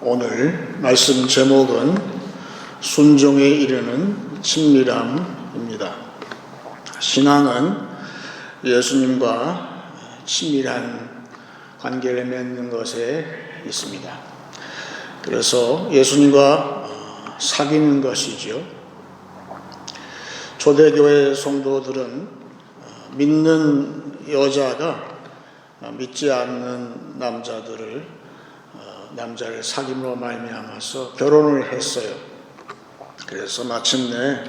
오늘 말씀 제목은 순종에 이르는 친밀함입니다. 신앙은 예수님과 친밀한 관계를 맺는 것에 있습니다. 그래서 예수님과 사귀는 것이죠. 초대교회 성도들은 믿는 여자가 믿지 않는 남자를 사귐으로 말미암아서 결혼을 했어요. 그래서 마침내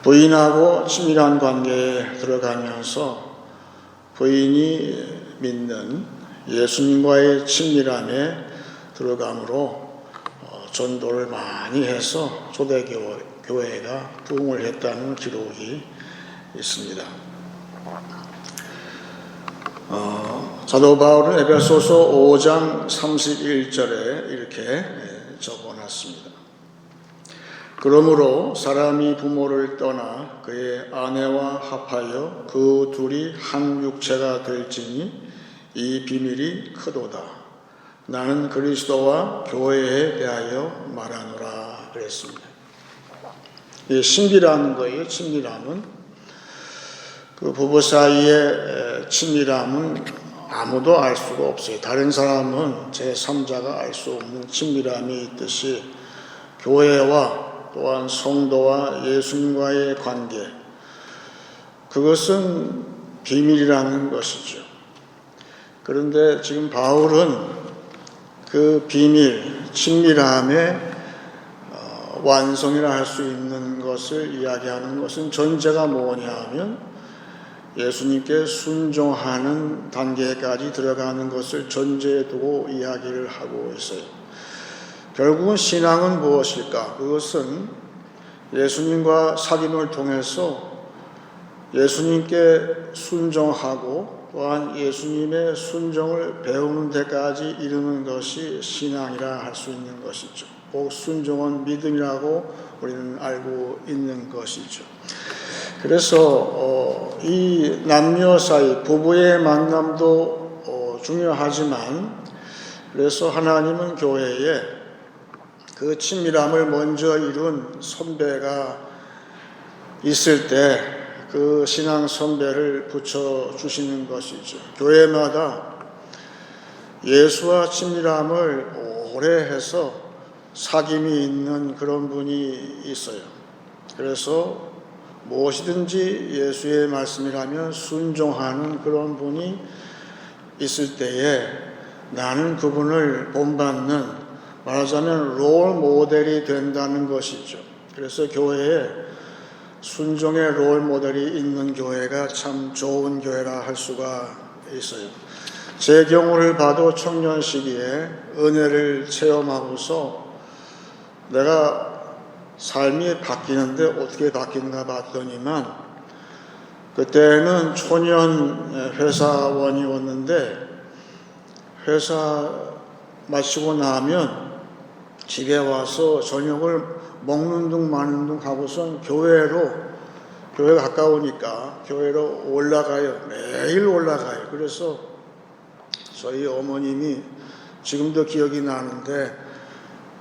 부인하고 친밀한 관계에 들어가면서 부인이 믿는 예수님과의 친밀함에 들어감으로 전도를 많이 해서 초대교회가 부흥을 했다는 기록이 있습니다. 사도 바울은 에베소서 5장 31절에 이렇게 적어놨습니다. 그러므로 사람이 부모를 떠나 그의 아내와 합하여 그 둘이 한 육체가 될지니 이 비밀이 크도다. 나는 그리스도와 교회에 대하여 말하노라 그랬습니다. 이 신비라는 거예요. 친밀함은 그 부부 사이의 친밀함은 아무도 알 수가 없어요. 다른 사람은 제3자가 알 수 없는 친밀함이 있듯이 교회와 또한 성도와 예수님과의 관계, 그것은 비밀이라는 것이죠. 그런데 지금 바울은 그 비밀, 친밀함의 완성이라 할 수 있는 것을 이야기하는 것은 전제가 뭐냐 하면 예수님께 순종하는 단계까지 들어가는 것을 전제에 두고 이야기를 하고 있어요. 결국은 신앙은 무엇일까? 그것은 예수님과 사귐을 통해서 예수님께 순종하고 또한 예수님의 순종을 배우는 데까지 이르는 것이 신앙이라 할 수 있는 것이죠. 꼭 순종은 믿음이라고 우리는 알고 있는 것이죠. 그래서 이 남녀 사이 부부의 만남도 중요하지만 그래서 하나님은 교회에 그 친밀함을 먼저 이룬 선배가 있을 때 그 신앙 선배를 붙여주시는 것이죠. 교회마다 예수와 친밀함을 오래 해서 사귐이 있는 그런 분이 있어요. 그래서 무엇이든지 예수의 말씀이라면 순종하는 그런 분이 있을 때에 나는 그분을 본받는, 말하자면 롤 모델이 된다는 것이죠. 그래서 교회에 순종의 롤 모델이 있는 교회가 참 좋은 교회라 할 수가 있어요. 제 경우를 봐도 청년 시기에 은혜를 체험하고서 내가 삶이 바뀌는데 어떻게 바뀌는가 봤더니만 그때는 초년 회사원이었는데 회사 마치고 나면 집에 와서 저녁을 먹는 둥 마는 둥 하고선 교회가 가까우니까 교회로 올라가요. 매일 올라가요. 그래서 저희 어머님이 지금도 기억이 나는데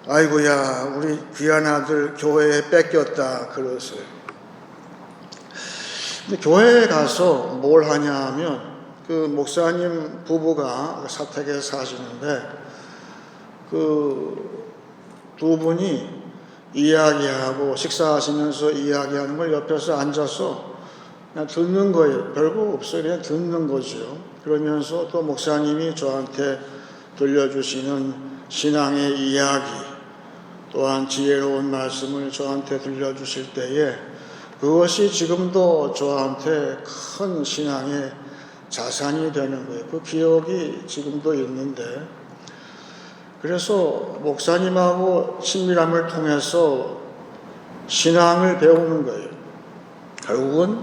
아이고야 우리 귀한 아들 교회에 뺏겼다 그러세요. 근데 교회에 가서 뭘 하냐 하면 그 목사님 부부가 사택에 사시는데 그 두 분이 이야기하고 식사하시면서 이야기하는 걸 옆에서 앉아서 그냥 듣는 거예요. 별거 없어요. 그냥 듣는 거죠. 그러면서 또 목사님이 저한테 들려주시는 신앙의 이야기 또한 지혜로운 말씀을 저한테 들려주실 때에 그것이 지금도 저한테 큰 신앙의 자산이 되는 거예요. 그 기억이 지금도 있는데 그래서 목사님하고 친밀함을 통해서 신앙을 배우는 거예요. 결국은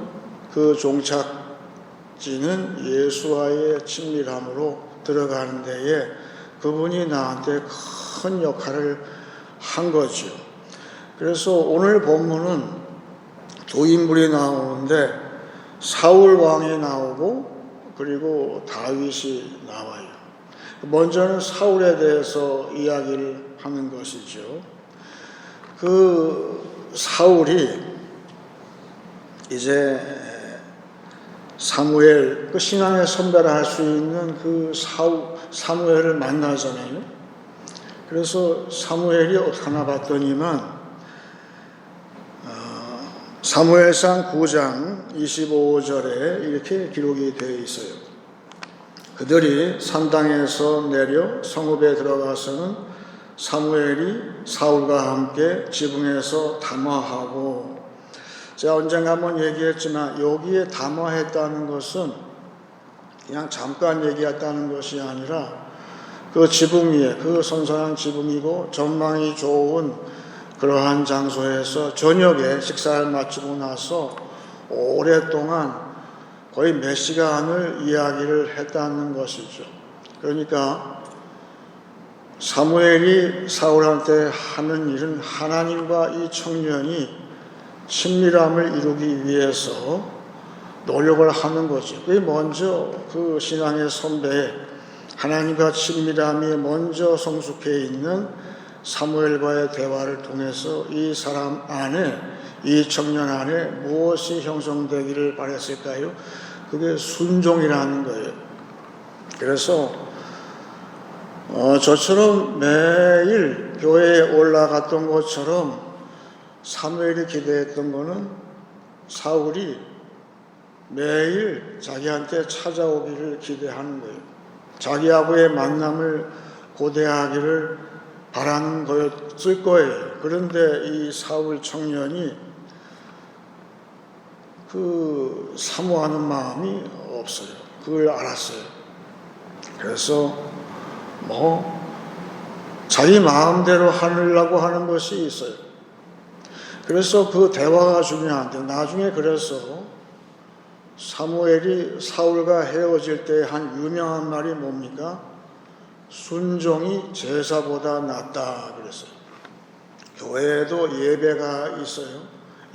그 종착지는 예수와의 친밀함으로 들어가는 데에 그분이 나한테 큰 역할을 한 거죠. 그래서 오늘 본문은 두 인물이 나오는데 사울 왕이 나오고 그리고 다윗이 나와요. 먼저는 사울에 대해서 이야기를 하는 것이죠. 그 사울이 이제 사무엘, 그 신앙의 선배라 할 수 있는 그 사무엘을 만나잖아요. 그래서 사무엘이 어떻게 하나 봤더니만 사무엘상 9장 25절에 이렇게 기록이 되어 있어요. 그들이 산당에서 내려 성읍에 들어가서는 사무엘이 사울과 함께 지붕에서 담화하고, 제가 언젠가 한번 얘기했지만 여기에 담화했다는 것은 그냥 잠깐 얘기했다는 것이 아니라 그 지붕 위에, 그 선선한 지붕이고 전망이 좋은 그러한 장소에서 저녁에 식사를 마치고 나서 오랫동안 거의 몇 시간을 이야기를 했다는 것이죠. 그러니까 사무엘이 사울한테 하는 일은 하나님과 이 청년이 친밀함을 이루기 위해서 노력을 하는 거죠. 그게 먼저 그 신앙의 선배, 하나님과 친밀함이 먼저 성숙해 있는 사무엘과의 대화를 통해서 이 사람 안에, 이 청년 안에 무엇이 형성되기를 바랬을까요? 그게 순종이라는 거예요. 그래서 저처럼 매일 교회에 올라갔던 것처럼 사무엘이 기대했던 거는 사울이 매일 자기한테 찾아오기를 기대하는 거예요. 자기하고의 만남을 고대하기를 바라는 거였을 거예요. 그런데 이 사울 청년이 그 사모하는 마음이 없어요. 그걸 알았어요. 그래서 자기 마음대로 하려고 하는 것이 있어요. 그래서 그 대화가 중요한데, 나중에 그래서 사무엘이 사울과 헤어질 때 한 유명한 말이 뭡니까? 순종이 제사보다 낫다 그랬어요. 교회에도 예배가 있어요.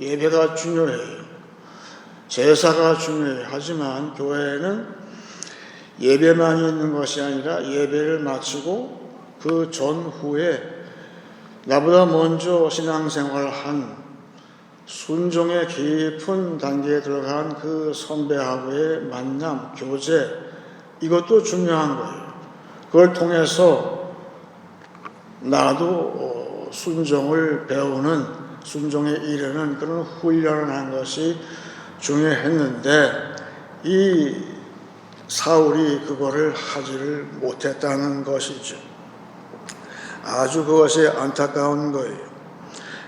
예배가 중요해요. 제사가 중요해요. 하지만 교회에는 예배만 있는 것이 아니라 예배를 마치고 그 전후에 나보다 먼저 신앙생활을 한 순종의 깊은 단계에 들어간 그 선배하고의 만남, 교제, 이것도 중요한 거예요. 그걸 통해서 나도 순종을 배우는, 순종에 이르는 그런 훈련을 한 것이 중요했는데, 이 사울이 그거를 하지를 못했다는 것이죠. 아주 그것이 안타까운 거예요.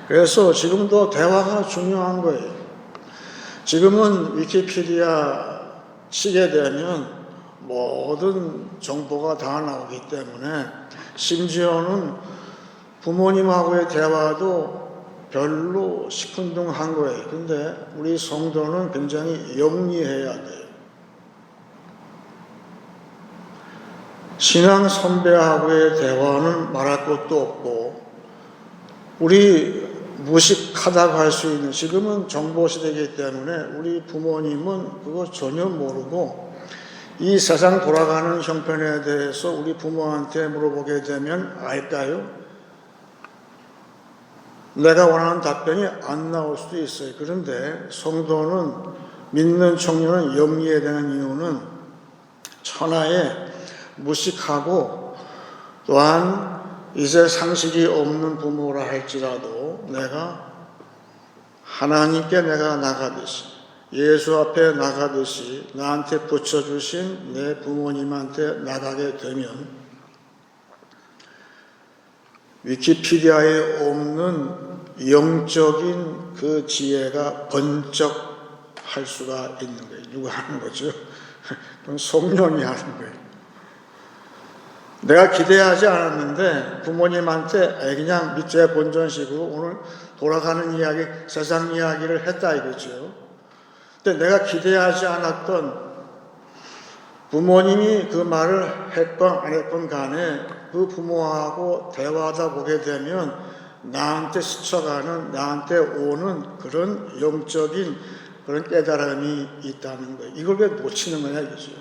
그래서 지금도 대화가 중요한 거예요. 지금은 위키피디아 치게 되면 모든 정보가 다 나오기 때문에, 심지어는 부모님하고의 대화도 별로 시큰둥한 거예요. 근데 우리 성도는 굉장히 영리해야 돼요. 신앙 선배하고의 대화는 말할 것도 없고, 우리 무식하다고 할 수 있는, 지금은 정보시대이기 때문에 우리 부모님은 그거 전혀 모르고 이 세상 돌아가는 형편에 대해서 우리 부모한테 물어보게 되면 알까요? 내가 원하는 답변이 안 나올 수도 있어요. 그런데 성도는, 믿는 청년은 영리해야 되는 이유는 천하에 무식하고 또한 이제 상식이 없는 부모라 할지라도 내가 하나님께 내가 나가듯이, 예수 앞에 나가듯이 나한테 붙여주신 내 부모님한테 나가게 되면 위키피디아에 없는 영적인 그 지혜가 번쩍할 수가 있는 거예요. 누가 하는 거죠? 그건 성령이 하는 거예요. 내가 기대하지 않았는데 부모님한테 그냥 밑에 본전식으로 오늘 돌아가는 이야기, 세상 이야기를 했다 이거죠. 근데 내가 기대하지 않았던, 부모님이 그 말을 했건 안 했건 간에 그 부모하고 대화하다 보게 되면 나한테 스쳐가는, 나한테 오는 그런 영적인 그런 깨달음이 있다는 거예요. 이걸 왜 놓치는 거냐 이거죠.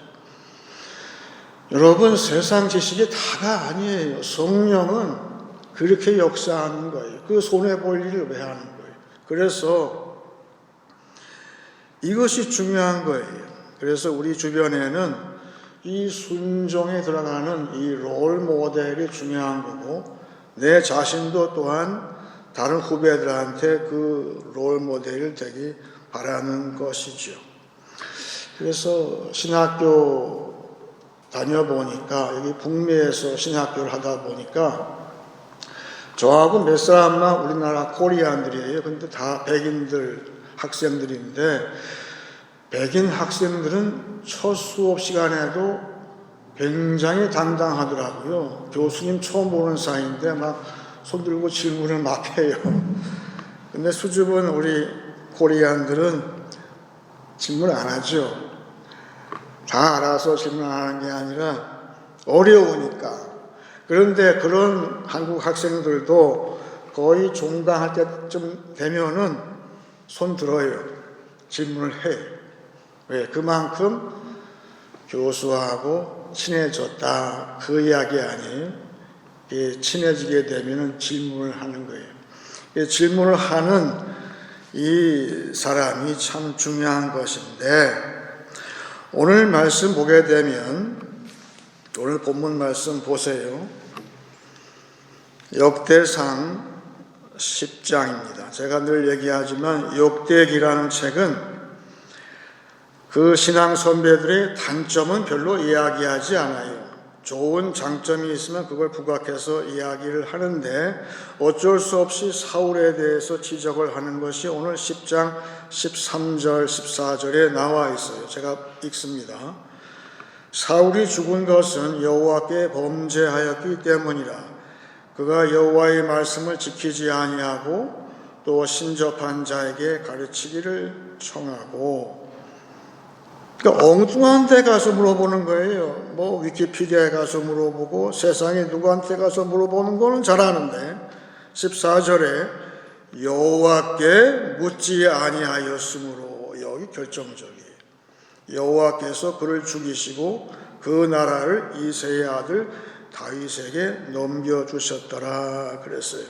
여러분, 세상 지식이 다가 아니에요. 성령은 그렇게 역사하는 거예요. 그 손해볼 일을 왜 하는 거예요? 그래서 이것이 중요한 거예요. 그래서 우리 주변에는 이 순종에 들어가는 이 롤 모델이 중요한 거고, 내 자신도 또한 다른 후배들한테 그 롤 모델이 되기 바라는 것이죠. 그래서 신학교 다녀보니까, 여기 북미에서 신학교를 하다 보니까 저하고 몇 사람만 우리나라 코리안들이에요. 근데 다 백인들 학생들인데, 백인 학생들은 첫 수업 시간에도 굉장히 당당하더라고요. 교수님 처음 보는 사이인데 막 손들고 질문을 막 해요. 근데 수줍은 우리 코리안들은 질문 안 하죠. 다 알아서 질문하는 게 아니라 어려우니까. 그런데 그런 한국 학생들도 거의 종강할 때쯤 되면은 손 들어요. 질문을 해요. 왜? 그만큼 교수하고 친해졌다. 그 이야기 아니에요. 친해지게 되면은 질문을 하는 거예요. 질문을 하는 이 사람이 참 중요한 것인데, 오늘 말씀 보게 되면, 오늘 본문 말씀 보세요. 역대상 10장입니다. 제가 늘 얘기하지만 역대기라는 책은 그 신앙 선배들의 단점은 별로 이야기하지 않아요. 좋은 장점이 있으면 그걸 부각해서 이야기를 하는데, 어쩔 수 없이 사울에 대해서 지적을 하는 것이 오늘 10장 13절 14절에 나와 있어요. 제가 읽습니다. 사울이 죽은 것은 여호와께 범죄하였기 때문이라. 그가 여호와의 말씀을 지키지 아니하고 또 신접한 자에게 가르치기를 청하고. 그러니까 엉뚱한 데 가서 물어보는 거예요. 뭐 위키피디아에 가서 물어보고 세상에 누구한테 가서 물어보는 거는 잘하는데, 14절에 여호와께 묻지 아니하였으므로, 여기 결정적이에요. 여호와께서 그를 죽이시고 그 나라를 이새의 아들 다윗에게 넘겨주셨더라 그랬어요.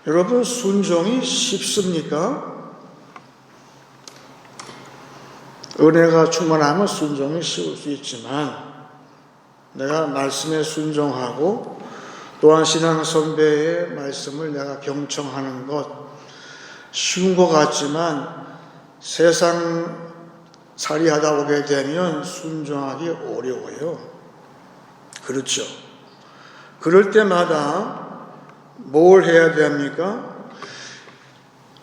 여러분, 순종이 쉽습니까? 은혜가 충만하면 순종이 쉬울 수 있지만, 내가 말씀에 순종하고 또한 신앙 선배의 말씀을 내가 경청하는 것 쉬운 것 같지만, 세상 살이하다 보게 되면 순종하기 어려워요. 그렇죠? 그럴 때마다 뭘 해야 됩니까?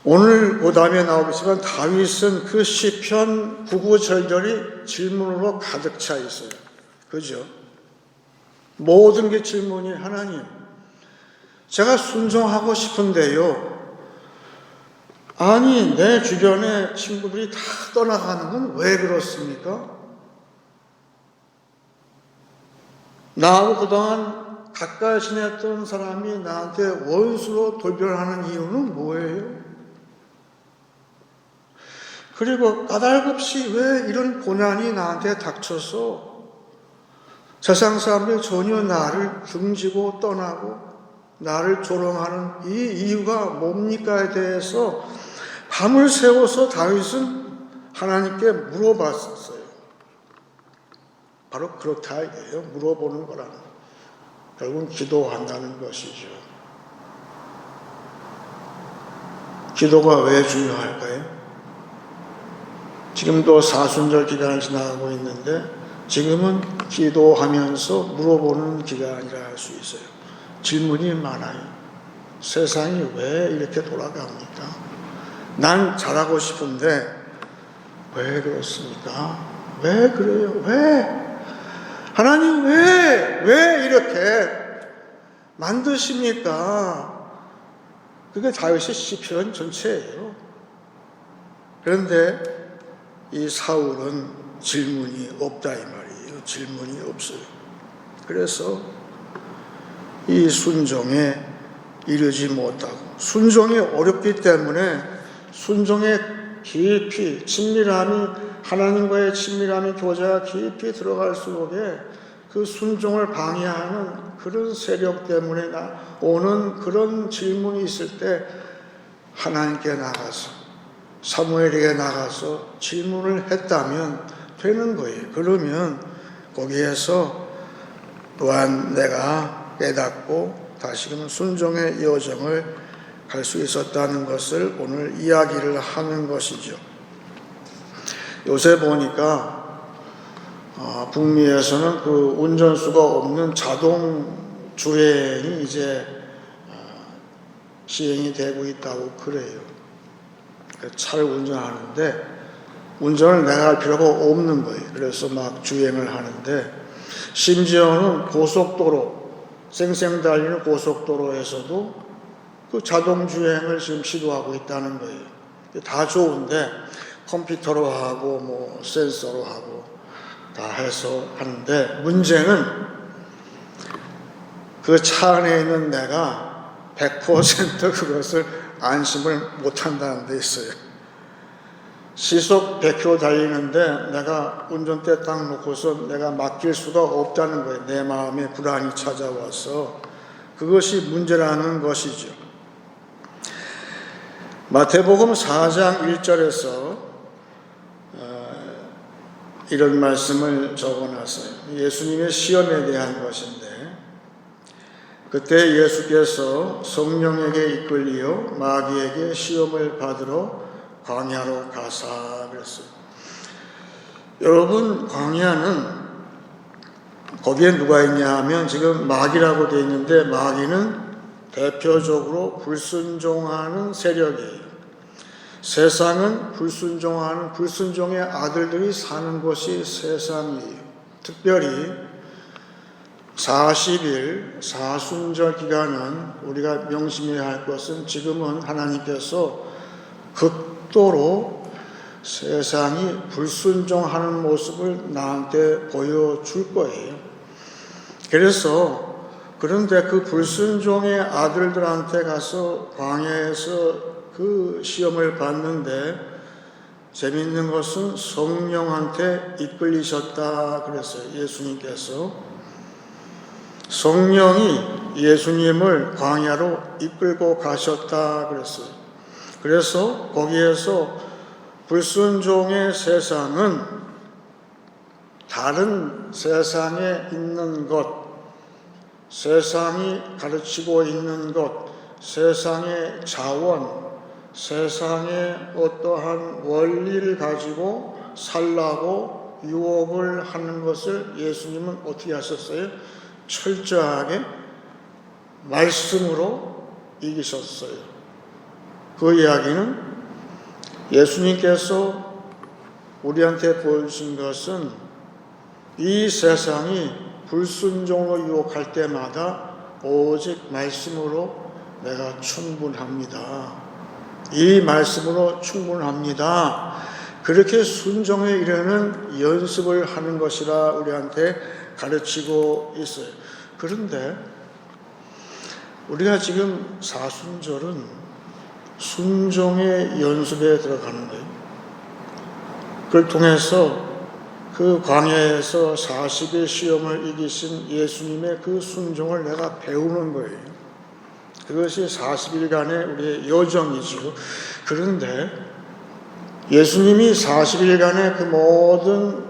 오늘 그 다음에 나오겠지만 다윗은 그 시편 구구절절이 질문으로 가득 차 있어요. 그죠? 모든 게 질문이, 하나님, 제가 순종하고 싶은데요. 아니, 내 주변에 친구들이 다 떠나가는 건 왜 그렇습니까? 나하고 그동안 가까이 지냈던 사람이 나한테 원수로 돌변하는 이유는 뭐예요? 그리고 까닭없이 왜 이런 고난이 나한테 닥쳐서 세상 사람들이 전혀 나를 등지고 떠나고 나를 조롱하는 이 이유가 뭡니까에 대해서 밤을 새워서 다윗은 하나님께 물어봤었어요. 바로 그렇다 이게요. 물어보는 거라는, 결국은 기도한다는 것이죠. 기도가 왜 중요할까요? 지금도 사순절 기간을 지나가고 있는데, 지금은 기도하면서 물어보는 기간이라 할 수 있어요. 질문이 많아요. 세상이 왜 이렇게 돌아갑니까? 난 잘하고 싶은데 왜 그렇습니까? 왜 그래요? 왜? 하나님 왜 이렇게 만드십니까? 그게 다윗의 시편 전체예요. 그런데 이 사울은 질문이 없다 이 말이에요. 질문이 없어요. 그래서 이 순종에 이르지 못하고, 순종이 어렵기 때문에 순종의 깊이 친밀함이 하나님과의 친밀함이 교제가 깊이 들어갈수록에 그 순종을 방해하는 그런 세력 때문에 오는 그런 질문이 있을 때 하나님께 나가서 사무엘에게 나가서 질문을 했다면 되는 거예요. 그러면 거기에서 또한 내가 깨닫고 다시금 순종의 여정을 갈 수 있었다는 것을 오늘 이야기를 하는 것이죠. 요새 보니까 북미에서는 그 운전수가 없는 자동 주행이 이제 시행이 되고 있다고 그래요. 차를 운전하는데 운전을 내가 할 필요가 없는 거예요. 그래서 막 주행을 하는데 심지어는 고속도로, 쌩쌩 달리는 고속도로에서도 그 자동 주행을 지금 시도하고 있다는 거예요. 다 좋은데 컴퓨터로 하고 뭐 센서로 하고 다 해서 하는데 문제는 그 차 안에 있는 내가 100% 그것을 안심을 못한다는 데 있어요. 시속 100km 달리는데 내가 운전대 딱 놓고서 내가 맡길 수가 없다는 거예요. 내 마음에 불안이 찾아와서 그것이 문제라는 것이죠. 마태복음 4장 1절에서 이런 말씀을 적어놨어요. 예수님의 시험에 대한 것인데 그때 예수께서 성령에게 이끌리어 마귀에게 시험을 받으러 광야로 가사 그랬어요. 여러분 광야는 거기에 누가 있냐 하면 지금 마귀라고 되어 있는데 마귀는 대표적으로 불순종하는 세력이에요. 세상은 불순종하는 불순종의 아들들이 사는 곳이 세상이에요. 특별히 40일 사순절 기간은 우리가 명심해야 할 것은 지금은 하나님께서 극도로 세상이 불순종하는 모습을 나한테 보여줄 거예요. 그런데 그 불순종의 아들들한테 가서 광야에서 그 시험을 봤는데 재미있는 것은 성령한테 이끌리셨다 그랬어요. 예수님께서 성령이 예수님을 광야로 이끌고 가셨다 그랬어요. 그래서 거기에서 불순종의 세상은 다른 세상에 있는 것, 세상이 가르치고 있는 것, 세상의 자원, 세상의 어떠한 원리를 가지고 살라고 유혹을 하는 것을 예수님은 어떻게 하셨어요? 철저하게 말씀으로 이기셨어요. 그 이야기는 예수님께서 우리한테 보여주신 것은 이 세상이 불순종으로 유혹할 때마다 오직 말씀으로 내가 충분합니다. 이 말씀으로 충분합니다. 그렇게 순종에 이르는 연습을 하는 것이라 우리한테 가르치고 있어요. 그런데 우리가 지금 사순절은 순종의 연습에 들어가는 거예요. 그걸 통해서 그 광야에서 40일 시험을 이기신 예수님의 그 순종을 내가 배우는 거예요. 그것이 40일간의 우리의 여정이죠. 그런데 예수님이 40일간의 그 모든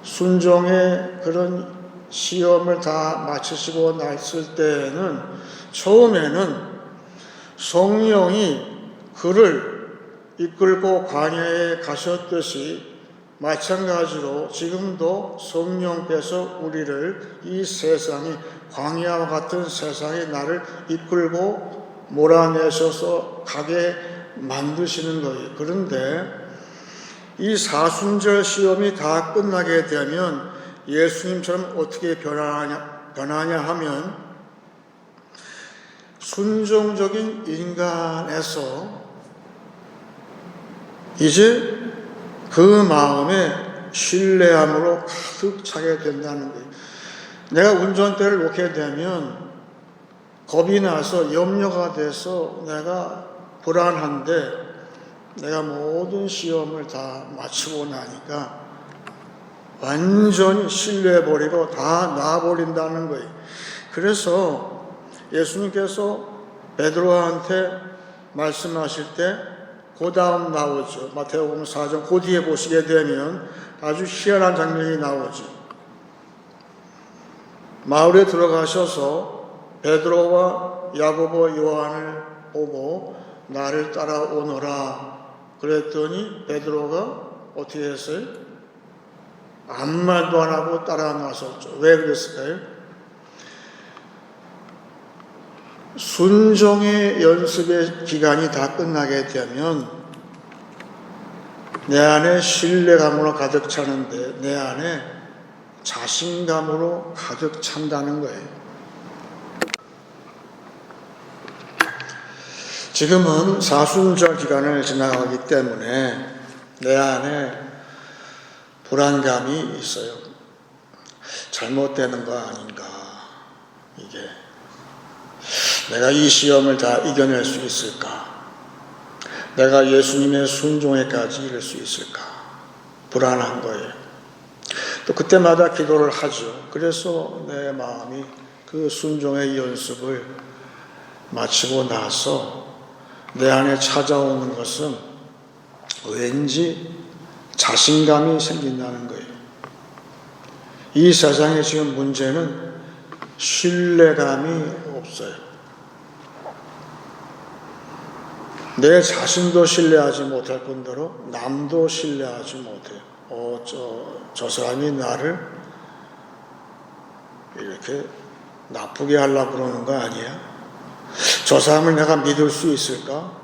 순종의 그런 시험을 다 마치시고 났을 때에는 처음에는 성령이 그를 이끌고 광야에 가셨듯이 마찬가지로 지금도 성령께서 우리를 이 세상이 광야와 같은 세상에 나를 이끌고 몰아내셔서 가게 만드시는 거예요. 그런데 이 사순절 시험이 다 끝나게 되면 예수님처럼 어떻게 변하냐 하면 순종적인 인간에서 이제 그 마음에 신뢰함으로 가득 차게 된다는 거예요. 내가 운전대를 놓게 되면 겁이 나서 염려가 돼서 내가 불안한데 내가 모든 시험을 다 마치고 나니까 완전히 신뢰해버리고 다 놔버린다는 거예요. 그래서 예수님께서 베드로한테 말씀하실 때 그 다음 나오죠. 마태복음 4장 그 뒤에 보시게 되면 아주 희한한 장면이 나오죠. 마을에 들어가셔서 베드로와 야고보 요한을 보고 나를 따라오너라 그랬더니 베드로가 어떻게 했어요? 아무 말도 안 하고 따라 나섰죠. 왜 그랬을까요? 순종의 연습의 기간이 다 끝나게 되면 내 안에 신뢰감으로 가득 차는데 내 안에 자신감으로 가득 찬다는 거예요. 지금은 사순절 기간을 지나가기 때문에 내 안에 불안감이 있어요. 잘못되는 거 아닌가, 이게. 내가 이 시험을 다 이겨낼 수 있을까? 내가 예수님의 순종에까지 이를 수 있을까? 불안한 거예요. 또 그때마다 기도를 하죠. 그래서 내 마음이 그 순종의 연습을 마치고 나서 내 안에 찾아오는 것은 왠지 자신감이 생긴다는 거예요. 이 세상의 지금 문제는 신뢰감이 없어요. 내 자신도 신뢰하지 못할 뿐더러 남도 신뢰하지 못해요. 저 사람이 나를 이렇게 나쁘게 하려고 그러는 거 아니야? 저 사람을 내가 믿을 수 있을까?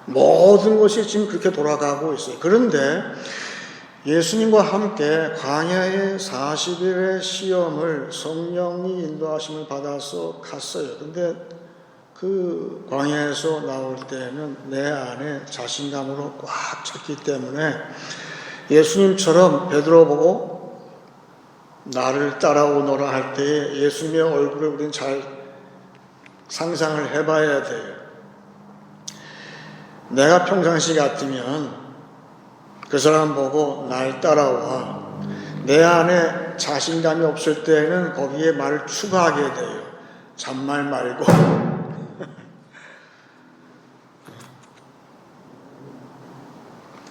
모든 것이 지금 그렇게 돌아가고 있어요. 그런데 예수님과 함께 광야의 40일의 시험을 성령이 인도하심을 받아서 갔어요. 근데 그 광야에서 나올 때는 내 안에 자신감으로 꽉 찼기 때문에 예수님처럼 베드로 보고 나를 따라오너라 할 때에 예수님의 얼굴을 우리는 잘 상상을 해봐야 돼요. 내가 평상시 같으면 그 사람 보고 날 따라와. 내 안에 자신감이 없을 때는 거기에 말을 추가하게 돼요. 잔말 말고.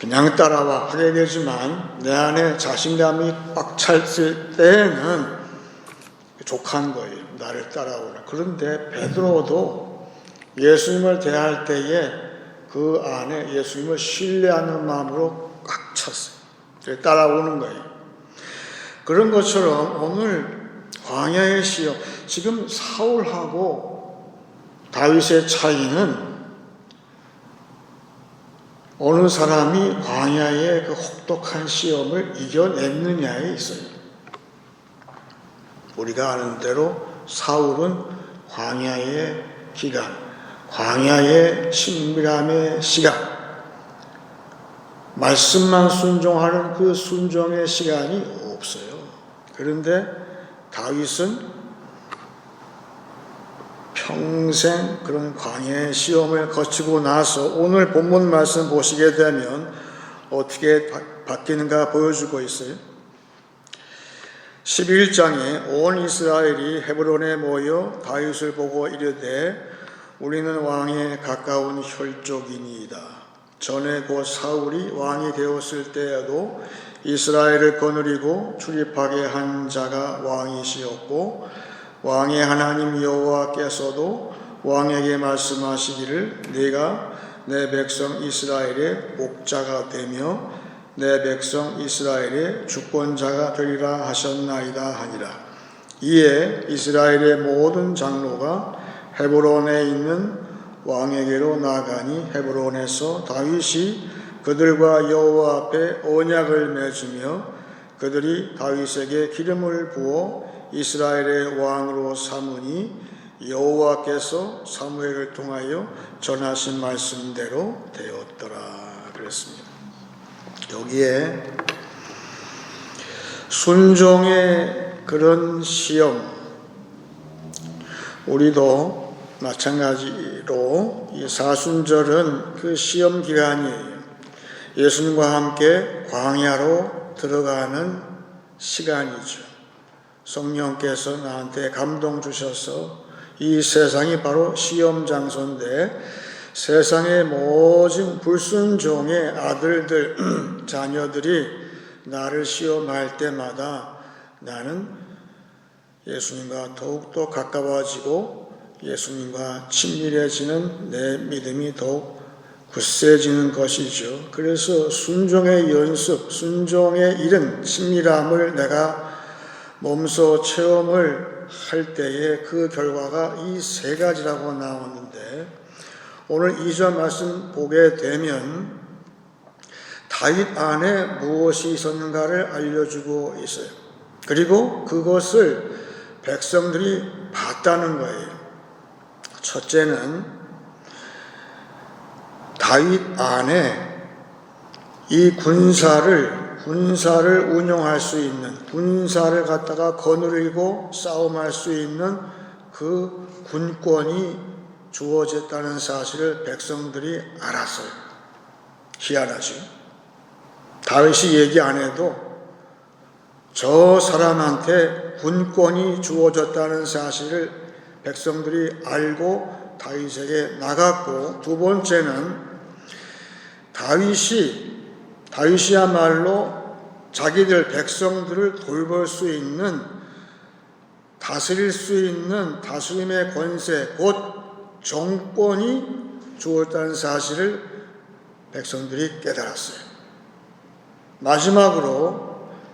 그냥 따라와 하게 되지만 내 안에 자신감이 꽉 찼을 때는 족한 거예요. 나를 따라오라. 그런데 베드로도 예수님을 대할 때에 그 안에 예수님을 신뢰하는 마음으로 꽉 찼어요. 따라오는 거예요. 그런 것처럼 오늘 광야의 시험, 지금 사울하고 다윗의 차이는 어느 사람이 광야의 그 혹독한 시험을 이겨냈느냐에 있어요. 우리가 아는 대로 사울은 광야의 기간, 광야의 신비함의 시간, 말씀만 순종하는 그 순종의 시간이 없어요. 그런데 다윗은 평생 그런 광야의 시험을 거치고 나서 오늘 본문 말씀 보시게 되면 어떻게 바뀌는가 보여주고 있어요. 11장에 온 이스라엘이 헤브론에 모여 다윗을 보고 이르되 우리는 왕에 가까운 혈족이니이다. 전에 곧 사울이 왕이 되었을 때에도 이스라엘을 거느리고 출입하게 한 자가 왕이시었고 왕의 하나님 여호와께서도 왕에게 말씀하시기를 네가 내 백성 이스라엘의 목자가 되며 내 백성 이스라엘의 주권자가 되리라 하셨나이다 하니라. 이에 이스라엘의 모든 장로가 헤브론에 있는 왕에게로 나가니 헤브론에서 다윗이 그들과 여호와 앞에 언약을 맺으며 그들이 다윗에게 기름을 부어 이스라엘의 왕으로 삼으니 여호와께서 사무엘을 통하여 전하신 말씀대로 되었더라 그랬습니다. 여기에 순종의 그런 시험, 우리도 마찬가지로 이 사순절은 그 시험 기간이에요. 예수님과 함께 광야로 들어가는 시간이죠. 성령께서 나한테 감동 주셔서 이 세상이 바로 시험 장소인데 세상의 모든 불순종의 아들들, 자녀들이 나를 시험할 때마다 나는 예수님과 더욱더 가까워지고 예수님과 친밀해지는 내 믿음이 더욱 굳세지는 것이죠. 그래서 순종의 연습, 순종의 이른 친밀함을 내가 몸소 체험을 할 때에 그 결과가 이 세 가지라고 나오는데 오늘 2절 말씀 보게 되면 다윗 안에 무엇이 있었는가를 알려주고 있어요. 그리고 그것을 백성들이 봤다는 거예요. 첫째는 다윗 안에 이 군사를 운영할 수 있는, 군사를 갖다가 거느리고 싸움할 수 있는 그 군권이 주어졌다는 사실을 백성들이 알았어요. 희한하죠. 다윗이 얘기 안 해도 저 사람한테 군권이 주어졌다는 사실을 백성들이 알고 다윗에게 나갔고, 두 번째는 다윗이야말로 자기들 백성들을 돌볼 수 있는, 다스릴 수 있는 다스림의 권세, 곧 정권이 주어졌다는 사실을 백성들이 깨달았어요.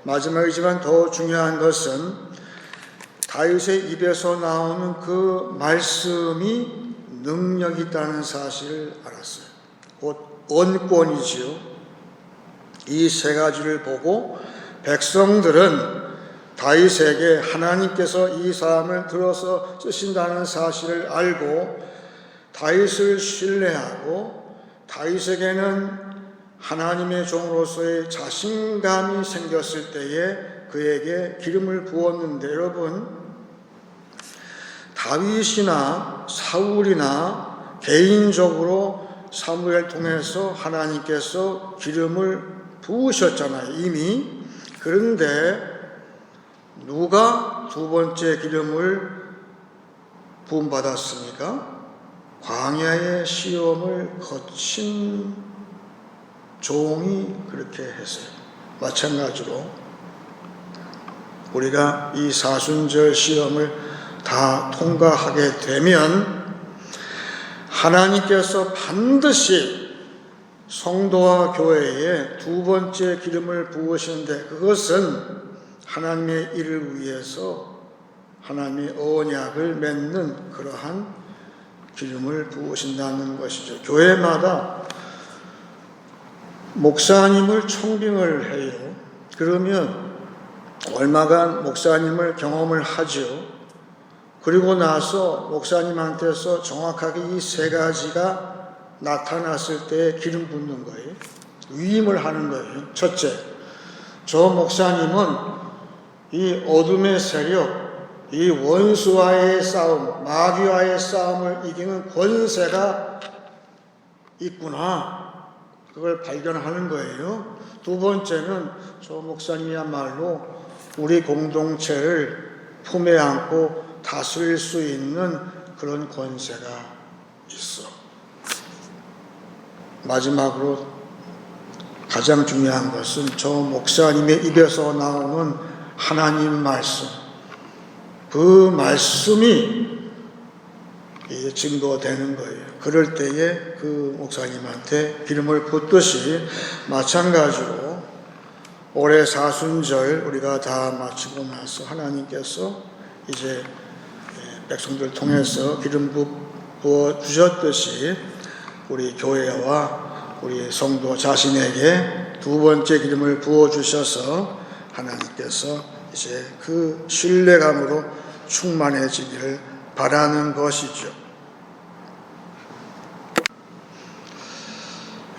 마지막이지만 더 중요한 것은 다윗의 입에서 나오는 그 말씀이 능력이 있다는 사실을 알았어요. 곧 언권이지요. 이 세 가지를 보고 백성들은 다윗에게 하나님께서 이 사람을 들어서 쓰신다는 사실을 알고 다윗을 신뢰하고 다윗에게는 하나님의 종으로서의 자신감이 생겼을 때에 그에게 기름을 부었는데, 여러분, 다윗이나 사울이나 개인적으로 사무엘을 통해서 하나님께서 기름을 부으셨잖아요, 이미. 그런데 누가 두 번째 기름을 부음받았습니까? 광야의 시험을 거친 종이 그렇게 했어요. 마찬가지로 우리가 이 사순절 시험을 다 통과하게 되면 하나님께서 반드시 성도와 교회에 두 번째 기름을 부으시는데, 그것은 하나님의 일을 위해서 하나님의 언약을 맺는 그러한 기름을 부으신다는 것이죠. 교회마다 목사님을 청빙을 해요. 그러면 얼마간 목사님을 경험을 하죠. 그리고 나서 목사님한테서 정확하게 이 세 가지가 나타났을 때 기름 붓는 거예요. 위임을 하는 거예요. 첫째, 저 목사님은 이 어둠의 세력, 이 원수와의 싸움, 마귀와의 싸움을 이기는 권세가 있구나, 그걸 발견하는 거예요. 두 번째는 저 목사님이야말로 우리 공동체를 품에 안고 다스릴 수 있는 그런 권세가 있어. 마지막으로 가장 중요한 것은 저 목사님의 입에서 나오는 하나님 말씀, 그 말씀이 이제 증거되는 거예요. 그럴 때에 그 목사님한테 기름을 붓듯이 마찬가지로 올해 사순절 우리가 다 마치고 나서 하나님께서 이제 백성들 통해서 기름 부어 주셨듯이 우리 교회와 우리 성도 자신에게 두 번째 기름을 부어 주셔서 하나님께서 이제 그 신뢰감으로 충만해지기를 바라는 것이죠.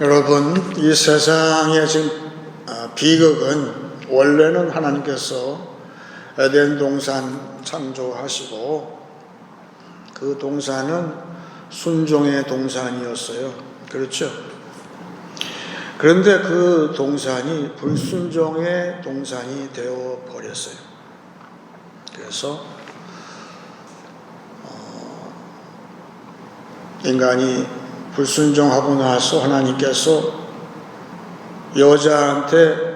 여러분, 이 세상의 지금 비극은 원래는 하나님께서 에덴 동산 창조하시고 그 동산은 순종의 동산이었어요. 그렇죠? 그런데 그 동산이 불순종의 동산이 되어 버렸어요. 그래서 인간이 불순종하고 나서 하나님께서 여자한테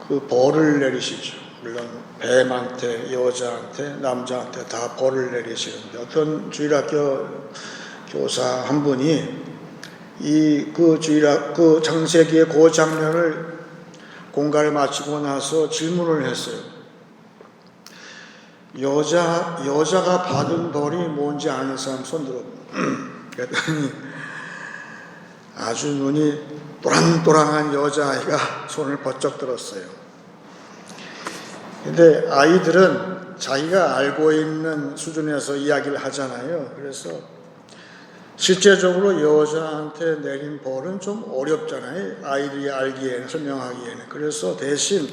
그 벌을 내리시죠. 물론 뱀한테, 여자한테, 남자한테 다 벌을 내리시는데, 어떤 주일학교 교사 한 분이 그 창세기의 그 장면을 공가를 마치고 나서 질문을 했어요. 여자가 받은 벌이 뭔지 아는 사람 손 들어. 그랬더니 아주 눈이 또랑또랑한 여자아이가 손을 번쩍 들었어요. 근데 아이들은 자기가 알고 있는 수준에서 이야기를 하잖아요. 그래서 실제적으로 여자한테 내린 벌은 좀 어렵잖아요. 아이들이 알기에는, 설명하기에는. 그래서 대신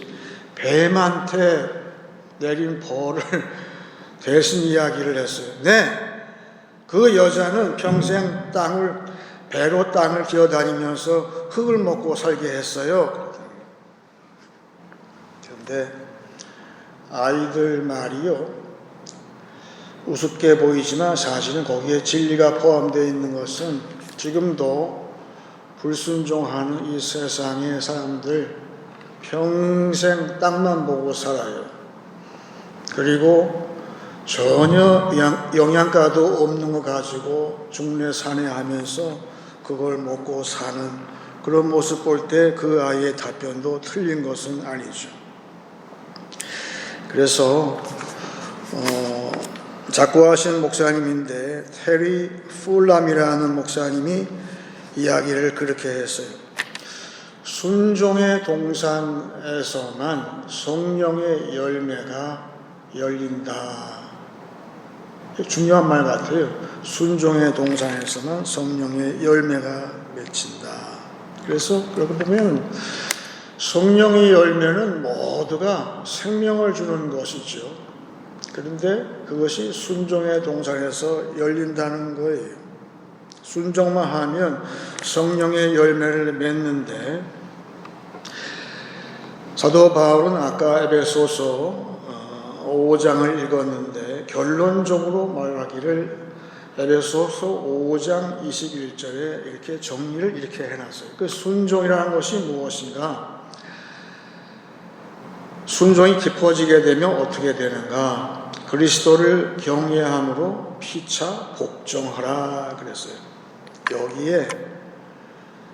뱀한테 내린 벌을 대신 이야기를 했어요. 네, 그 여자는 평생 배로 땅을 기어다니면서 흙을 먹고 살게 했어요. 그런데 아이들 말이요, 우습게 보이지만 사실은 거기에 진리가 포함되어 있는 것은 지금도 불순종하는 이 세상의 사람들 평생 땅만 보고 살아요. 그리고 전혀 영양가도 없는 거 가지고 중내산해하면서 그걸 먹고 사는 그런 모습 볼 때 그 아이의 답변도 틀린 것은 아니죠. 그래서 작고하신 목사님인데 테리 풀람이라는 목사님이 이야기를 그렇게 했어요. 순종의 동산에서만 성령의 열매가 열린다. 중요한 말 같아요. 순종의 동산에서만 성령의 열매가 맺힌다. 그래서 그렇게 보면 성령의 열매는 모두가 생명을 주는 것이죠. 그런데 그것이 순종의 동산에서 열린다는 거예요. 순종만 하면 성령의 열매를 맺는데, 사도 바울은 아까 에베소서 5장을 읽었는데 결론적으로 말하기를 에베소서 5장 21절에 이렇게 정리를 이렇게 해놨어요. 그 순종이라는 것이 무엇인가? 순종이 깊어지게 되면 어떻게 되는가? 그리스도를 경외함으로 피차 복종하라 그랬어요. 여기에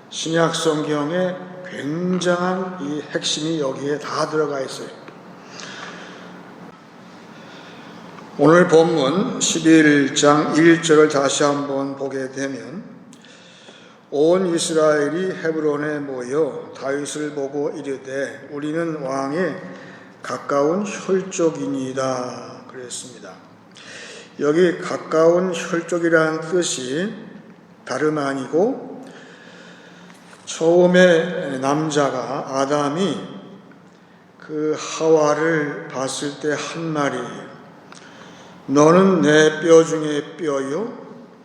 신약 성경에 굉장한 이 핵심이 여기에 다 들어가 있어요. 오늘 본문 11장 1절을 다시 한번 보게 되면, 온 이스라엘이 헤브론에 모여 다윗을 보고 이르되 우리는 왕의 가까운 혈족이니이다 그랬습니다. 여기 가까운 혈족이라는 뜻이 다름 아니고, 처음에 남자가 아담이 그 하와를 봤을 때 한 말이, 너는 내 뼈 중에 뼈요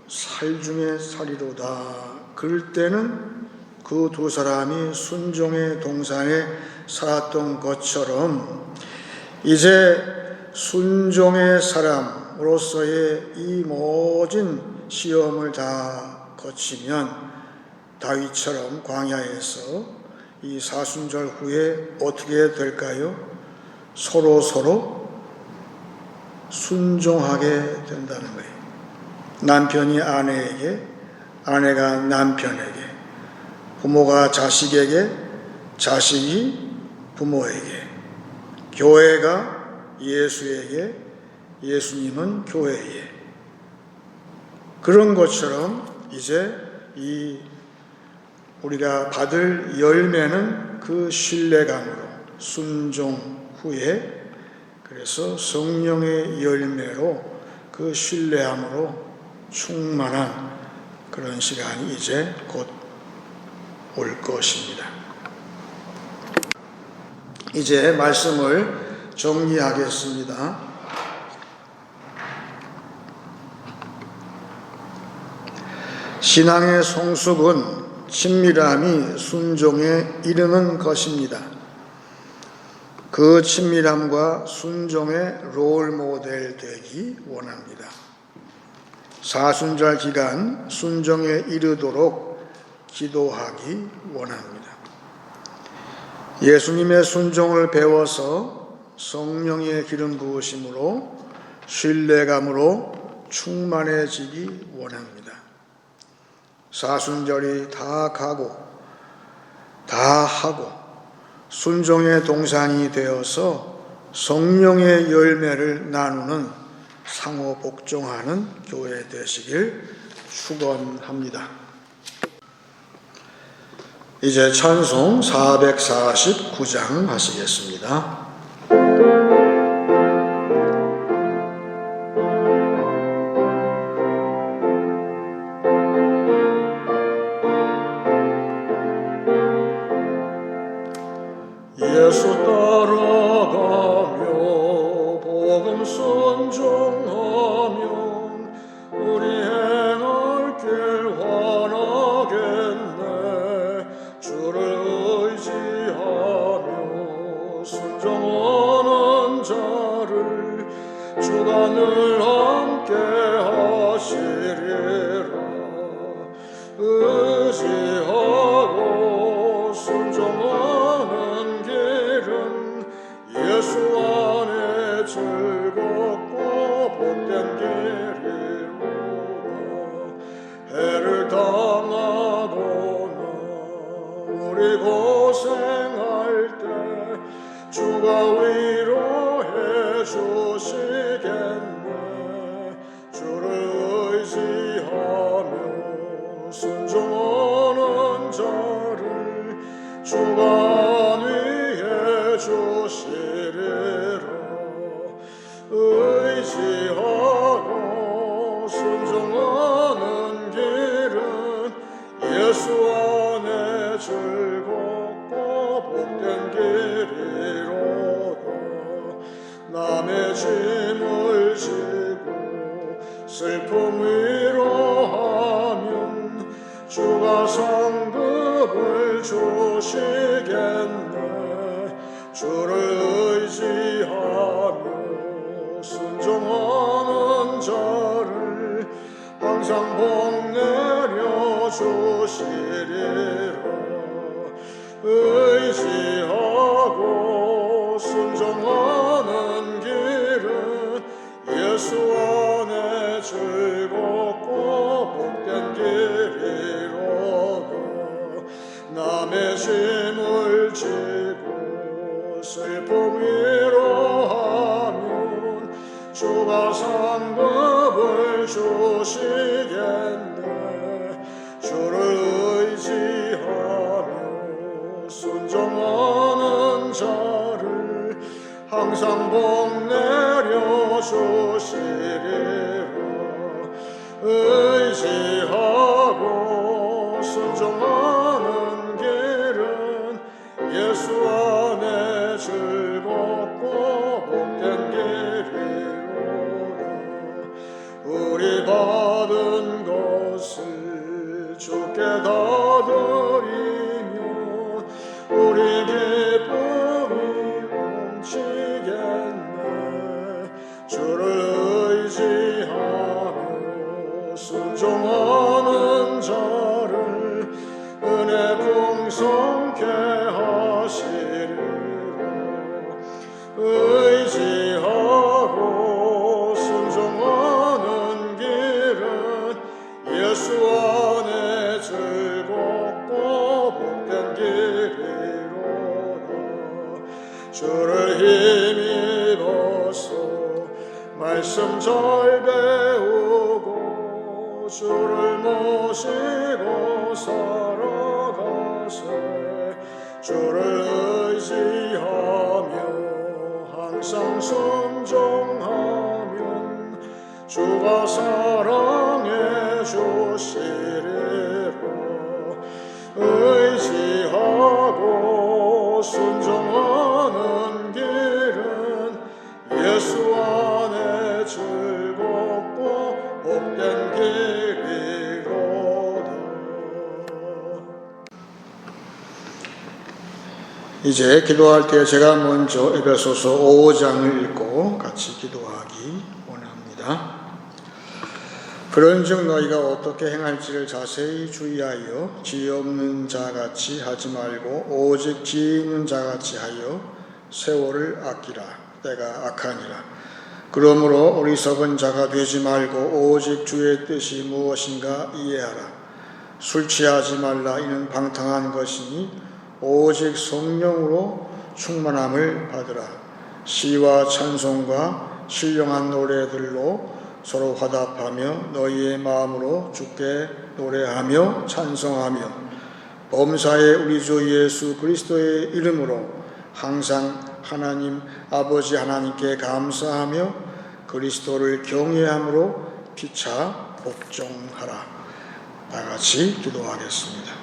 살 중에 살이로다. 그럴 때는 그 두 사람이 순종의 동산에 살았던 것처럼 이제 순종의 사람으로서의 이 모든 시험을 다 거치면 다윗처럼 광야에서 이 사순절 후에 어떻게 될까요? 서로 순종하게 된다는 거예요. 남편이 아내에게, 아내가 남편에게, 부모가 자식에게, 자식이 부모에게, 교회가 예수에게, 예수님은 교회에. 그런 것처럼 이제 우리가 받을 열매는 그 신뢰감으로 순종 후에, 그래서 성령의 열매로 그 신뢰함으로 충만한 그런 시간이 이제 곧 올 것입니다. 이제 말씀을 정리하겠습니다. 신앙의 성숙은 친밀함이 순종에 이르는 것입니다. 그 친밀함과 순종의 롤모델 되기 원합니다. 사순절 기간 순종에 이르도록 기도하기 원합니다. 예수님의 순종을 배워서 성령의 기름 부으심으로 신뢰감으로 충만해지기 원합니다. 사순절이 다 가고 다 하고 순종의 동산이 되어서 성령의 열매를 나누는 상호 복종하는 교회 되시길 축원합니다. 이제 찬송 449장 하시겠습니다. 예수 따라가며 복음 순종하면 우리 행할 길 환하겠네. 주를 의지하며 순종하는 자를 주가 늘 함께 하시리라. 의지하고 순종하는 예수 안에 즐겁고 복된 길이로다. 해를 당하거나 우리 고생할 때 주가 위로해 주시겠네. 주를 의지하며 순종하는 자를 주가 주시리라. 의지하고 순종하는 길은 예수 안에 즐겁고 복된 길이로다. 남의 짐을 지고 슬픔 위로하면 주가 상급을 주시겠네. 주를 의지하며 순종하는 자를 항상 복내려 주시리라. 의지하고 순종하는 길은 예수 안에 즐겁고 복된 길이로다. 남의 짐을 지고 슬픔 위로하면 주가 상급을 주시겠네. 주를 의지하며 순종하는 자를 항상 복내려 주시리라. 의지하고 순종하는 길은 예수 안에 즐겁고 복된 길이로다. 우리 받은 것을 주께 다 드리며 우리 기쁨이 넘치겠네. 주를 의지하며 순종하는 자를 은혜 풍성케 하시리라. 의지하고 순종하는 길은 예수 안에 즐겁고 복된 길이로다. 주를 힘입어서 말씀 잘 배우고 주를 모시고 살아가세. 주를 의지하며 항상 순종하면 주가 사랑해 주시리라. 의지하고 순종하는 길은 예수 안에 즐겁고 복된 길이로다. 이제 기도할 때 제가 먼저 에베소서 5장을 읽고 같이 기도하기 원합니다. 그런즉 너희가 어떻게 행할지를 자세히 주의하여 지혜 없는 자같이 하지 말고 오직 지혜 있는 자같이 하여 세월을 아끼라. 때가 악하니라. 그러므로 어리석은 자가 되지 말고 오직 주의 뜻이 무엇인가 이해하라. 술 취하지 말라. 이는 방탕한 것이니 오직 성령으로 충만함을 받으라. 시와 찬송과 신령한 노래들로 서로 화답하며 너희의 마음으로 주께 노래하며 찬송하며 범사의 우리 주 예수 그리스도의 이름으로 항상 하나님 아버지 하나님께 감사하며 그리스도를 경외함으로 피차 복종하라. 다 같이 기도하겠습니다.